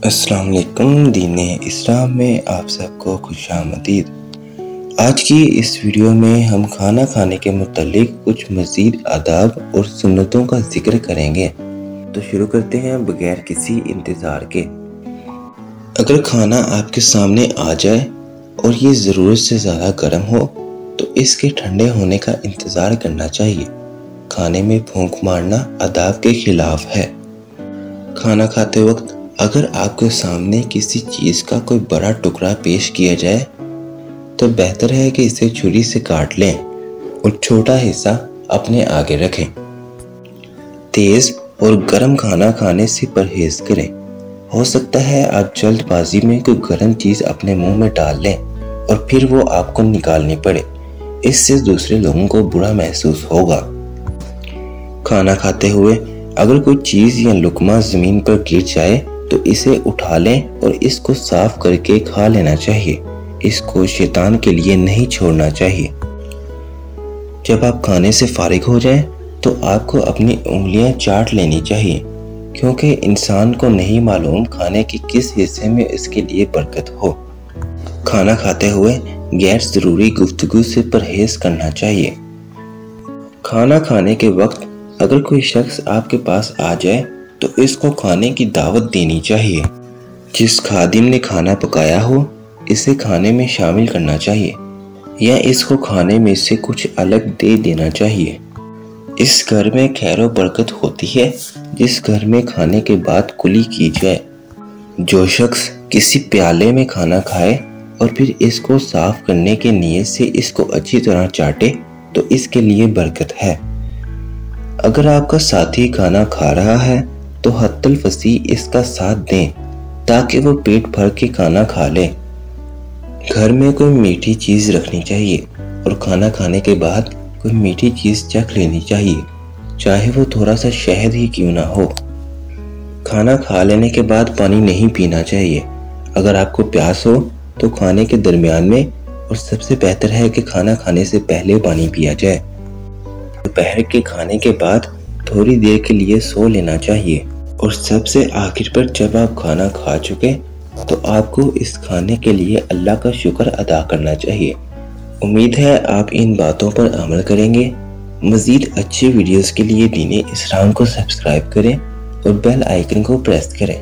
अस्सलाम वालेकुम। दीन इस्लाम में आप सबको खुशामदीद। आज की इस वीडियो में हम खाना खाने के मुतालिक कुछ मज़ीद आदाब और सुन्नतों का जिक्र करेंगे। तो शुरू करते हैं बगैर किसी इंतज़ार के। अगर खाना आपके सामने आ जाए और ये ज़रूरत से ज़्यादा गर्म हो तो इसके ठंडे होने का इंतज़ार करना चाहिए। खाने में फूंक मारना आदाब के खिलाफ है। खाना खाते वक्त अगर आपके सामने किसी चीज़ का कोई बड़ा टुकड़ा पेश किया जाए तो बेहतर है कि इसे छुरी से काट लें और छोटा हिस्सा अपने आगे रखें। तेज़ और गर्म खाना खाने से परहेज करें। हो सकता है आप जल्दबाजी में कोई गर्म चीज़ अपने मुंह में डाल लें और फिर वो आपको निकालनी पड़े। इससे दूसरे लोगों को बुरा महसूस होगा। खाना खाते हुए अगर कोई चीज़ या लुकमा ज़मीन पर गिर जाए तो इसे उठा लें और इसको साफ करके खा लेना चाहिए। इसको शैतान के लिए नहीं छोड़ना चाहिए। जब आप खाने से फारिग हो जाएं तो आपको अपनी उंगलियां चाट लेनी चाहिए, क्योंकि इंसान को नहीं मालूम खाने के किस हिस्से में इसके लिए बरकत हो। खाना खाते हुए गैर ज़रूरी गुफ्तगू से परहेज करना चाहिए। खाना खाने के वक्त अगर कोई शख्स आपके पास आ जाए तो इसको खाने की दावत देनी चाहिए। जिस खादिम ने खाना पकाया हो इसे खाने में शामिल करना चाहिए या इसको खाने में से कुछ अलग दे देना चाहिए। इस घर में खैर व बरकत होती है जिस घर में खाने के बाद कुली की जाए। जो शख्स किसी प्याले में खाना खाए और फिर इसको साफ करने के नियत से इसको अच्छी तरह चाटे तो इसके लिए बरकत है। अगर आपका साथी खाना खा रहा है तो हत्तल फसी इसका साथ दें ताकि वो पेट भर के खाना खा ले। घर में कोई मीठी चीज़ रखनी चाहिए और खाना खाने के बाद कोई मीठी चीज़ चख लेनी चाहिए, चाहे वो थोड़ा सा शहद ही क्यों ना हो। खाना खा लेने के बाद पानी नहीं पीना चाहिए। अगर आपको प्यास हो तो खाने के दरमियान में और सबसे बेहतर है कि खाना खाने से पहले पानी पिया जाए। दोपहर के खाने के बाद थोड़ी देर के लिए सो लेना चाहिए और सबसे आखिर पर जब आप खाना खा चुके तो आपको इस खाने के लिए अल्लाह का शुक्र अदा करना चाहिए। उम्मीद है आप इन बातों पर अमल करेंगे। मज़ीद अच्छी वीडियोस के लिए दीन इस्लाम को सब्सक्राइब करें और बेल आइकन को प्रेस करें।